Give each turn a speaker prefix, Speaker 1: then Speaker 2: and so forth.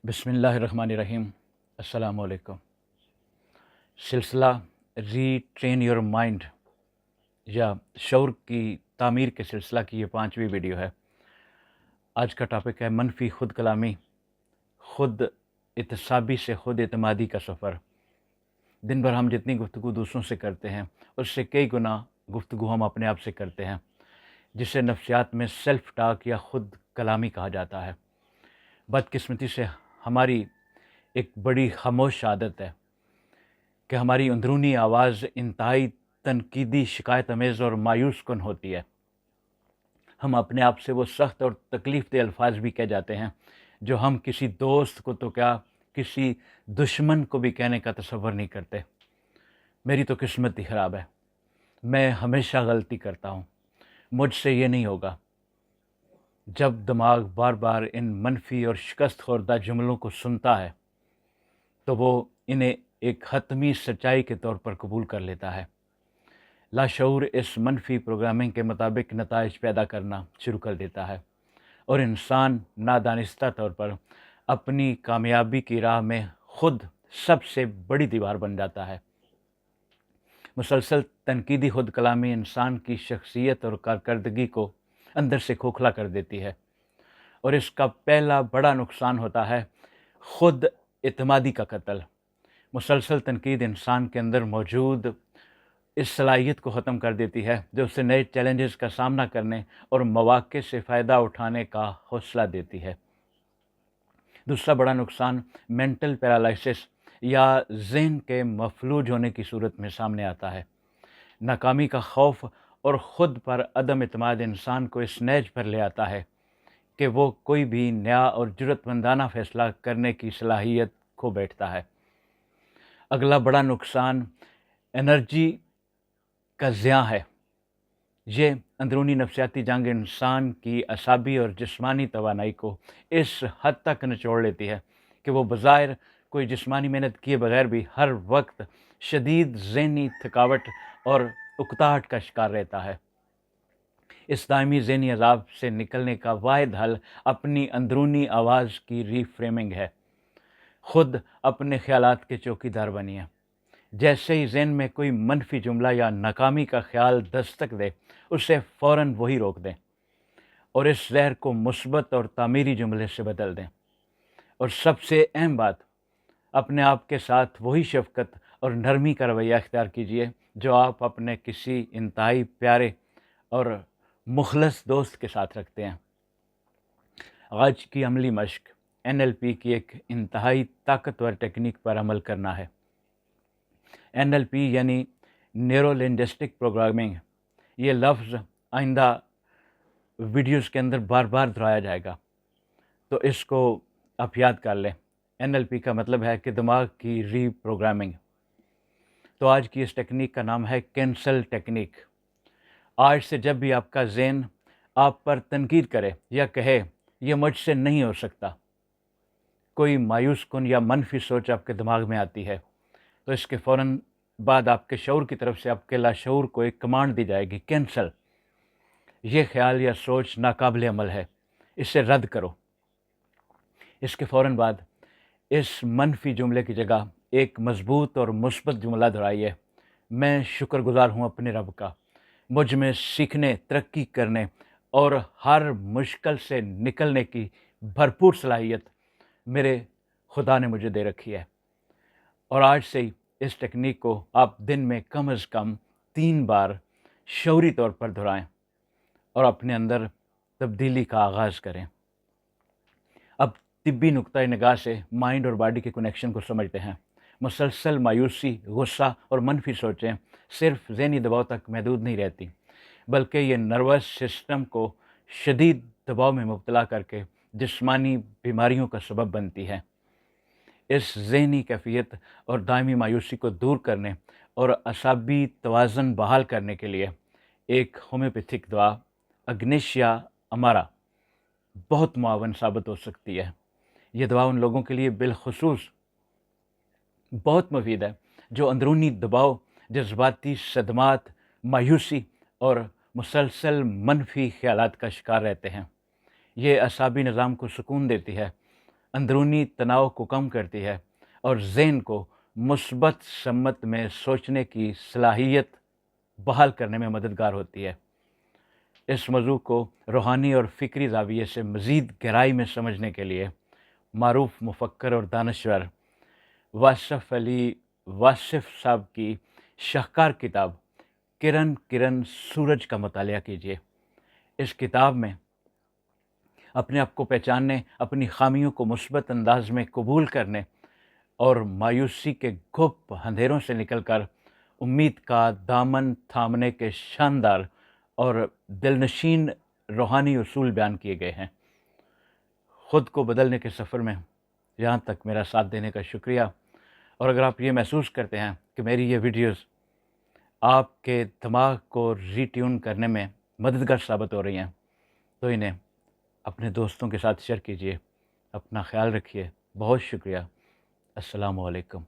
Speaker 1: बिस्मिल्लाहिर्रहमानिर्रहीम। अस्सलाम वालेकुम। सिलसिला री ट्रेन योर माइंड या शऊर की तामीर के सिलसिला की ये 5वीं वीडियो है। आज का टॉपिक है मनफी खुद कलामी, खुद इत्साबी से खुद एतमादी का सफ़र। दिन भर हम जितनी गुफ्तगू दूसरों से करते हैं उससे कई गुना गुफ्तगू हम अपने आप से करते हैं, जिसे नफ्सियात में सेल्फ टॉक या खुद कलामी कहा जाता है। बदकिस्मती से हमारी एक बड़ी खामोश आदत है कि हमारी अंदरूनी आवाज़ इंतहाई तनकीदी, शिकायत अमेज़ और मायूस कुन होती है। हम अपने आप से वो सख्त और तकलीफ़ दे अल्फाज भी कह जाते हैं जो हम किसी दोस्त को तो क्या, किसी दुश्मन को भी कहने का तसव्वुर नहीं करते। मेरी तो किस्मत ही ख़राब है, मैं हमेशा गलती करता हूँ, मुझसे ये नहीं होगा। जब दिमाग बार बार इन मनफी और शिकस्त खोरदा जुमलों को सुनता है तो वो इन्हें एक हतमी सच्चाई के तौर पर कबूल कर लेता है। लाशऊर इस मनफी प्रोग्रामिंग के मुताबिक नताइज पैदा करना शुरू कर देता है और इंसान नादानिस्ता तौर पर अपनी कामयाबी की राह में खुद सबसे बड़ी दीवार बन जाता है। मुसलसल तनकीदी खुद कलामी इंसान की शख्सियत और कारकर्दगी को अंदर से खोखला कर देती है और इसका पहला बड़ा नुकसान होता है खुद एतमादी का कत्ल। मुसलसल तनकीद इंसान के अंदर मौजूद इस सलाहियत को ख़त्म कर देती है जो उसे नए चैलेंजेस का सामना करने और मौक़े से फ़ायदा उठाने का हौसला देती है। दूसरा बड़ा नुकसान मेंटल पैरालिसिस या ज़हन के मफलूज होने की सूरत में सामने आता है। नाकामी का खौफ और ख़ुद पर अदम एतमाद इंसान को इस नहज पर ले आता है कि वो कोई भी नया और जुर्रतमंदाना फ़ैसला करने की सलाहियत खो बैठता है। अगला बड़ा नुकसान एनर्जी का ज़िया है। ये अंदरूनी नफ्सियाती जंग इंसान की असाबी और जिस्मानी तवानाई को इस हद तक निचोड़ लेती है कि वो बज़ाहिर कोई जिस्मानी मेहनत किए बगैर भी हर वक्त शदीद ज़हनी थकावट और उकताहट का शिकार रहता है। इस दायमी ज़हनी अज़ाब से निकलने का वाहिद हल अपनी अंदरूनी आवाज़ की रीफ्रेमिंग है। खुद अपने ख़यालात के चौकीदार बनिए। जैसे ही ज़हन में कोई मनफी जुमला या नाकामी का ख्याल दस्तक दे, उसे फ़ौरन वही रोक दें और इस ज़हर को मुस्बत और तामीरी जुमले से बदल दें। और सबसे अहम बात, अपने आप के साथ वही शफ़क़त और नरमी का रवैया इख्तियार कीजिए जो आप अपने किसी इंतहाई प्यारे और मुखलस दोस्त के साथ रखते हैं। आज की अमली मश्क NLP की एक इंतहाई ताकतवर टेक्निक पर अमल करना है। NLP यानी न्यूरो लिंग्विस्टिक प्रोग्रामिंग। ये लफ्ज़ आइंदा वीडियोज़ के अंदर बार बार दोहराया जाएगा, तो इसको आप याद कर लें। NLP का मतलब है कि दिमाग की रीप्रोग्रामिंग। तो आज की इस टेक्निक का नाम है कैंसल टेक्निक। आज से जब भी आपका ज़हन आप पर तनकीद करे या कहे यह मुझसे नहीं हो सकता, कोई मायूस कुन या मनफी सोच आपके दिमाग में आती है, तो इसके फ़ौरन बाद आपके शऊर की तरफ से आपके लाशऊर को एक कमांड दी जाएगी, कैंसल। ये ख्याल या सोच नाकाबिल अमल है, इसे रद्द करो। इसके फ़ौरन बाद इस मनफी जुमले की जगह एक मज़बूत और मुस्बत जुमला दोहराइए, मैं शुक्रगुज़ार हूँ अपने रब का, मुझ में सीखने, तरक्की करने और हर मुश्किल से निकलने की भरपूर सलाहियत मेरे खुदा ने मुझे दे रखी है। और आज से ही इस टेक्निक को आप दिन में कम से कम 3 बार शऊरी तौर पर दोहराएं और अपने अंदर तब्दीली का आगाज़ करें। अब तिब्बी नुक्ता निगाह से माइंड और बॉडी के कनेक्शन को समझते हैं। मुसलसल मायूसी, गुस्सा और मनफी सोचें सिर्फ ज़हनी दबाव तक महदूद नहीं रहती, बल्कि ये नर्वस सिस्टम को शदीद दबाव में मुब्तला करके जिस्मानी बीमारियों का सबब बनती है। इस ज़हनी कैफियत और दायमी मायूसी को दूर करने और असाबी तवाज़न बहाल करने के लिए एक होम्योपैथिक दवा अग्नेशिया अमारा बहुत मुआवन साबित हो सकती है। यह दवा उन लोगों के लिए बिलखुसूस बहुत मुफीद है जो अंदरूनी दबाव, जज्बाती सदमात, मायूसी और मुसलसल मनफी ख्यालात का शिकार रहते हैं। ये असाबी निज़ाम को सुकून देती है اندرونی تناؤ کو کم کرتی ہے اور ذہن کو مثبت سمت میں سوچنے کی صلاحیت بحال کرنے میں مددگار ہوتی ہے۔ اس موضوع کو روحانی اور فکری زاویے سے مزید گہرائی میں سمجھنے کے لیے معروف مفکر اور دانشور واصف صاحب کی شاہکار کتاب کرن سورج کا مطالعہ کیجیے۔ اس کتاب میں اپنے آپ کو پہچاننے، اپنی خامیوں کو مثبت انداز میں قبول کرنے اور مایوسی کے گھپ اندھیروں سے نکل کر امید کا دامن تھامنے کے شاندار اور دلنشین روحانی اصول بیان کیے گئے ہیں۔ خود کو بدلنے کے سفر میں یہاں تک میرا ساتھ دینے کا شکریہ، اور اگر آپ یہ محسوس کرتے ہیں کہ میری یہ ویڈیوز آپ کے دماغ کو ری ٹیون کرنے میں مددگار ثابت ہو رہی ہیں تو انہیں اپنے دوستوں کے ساتھ شیئر کیجیے۔ اپنا خیال رکھیے، بہت شکریہ۔ السلام علیکم۔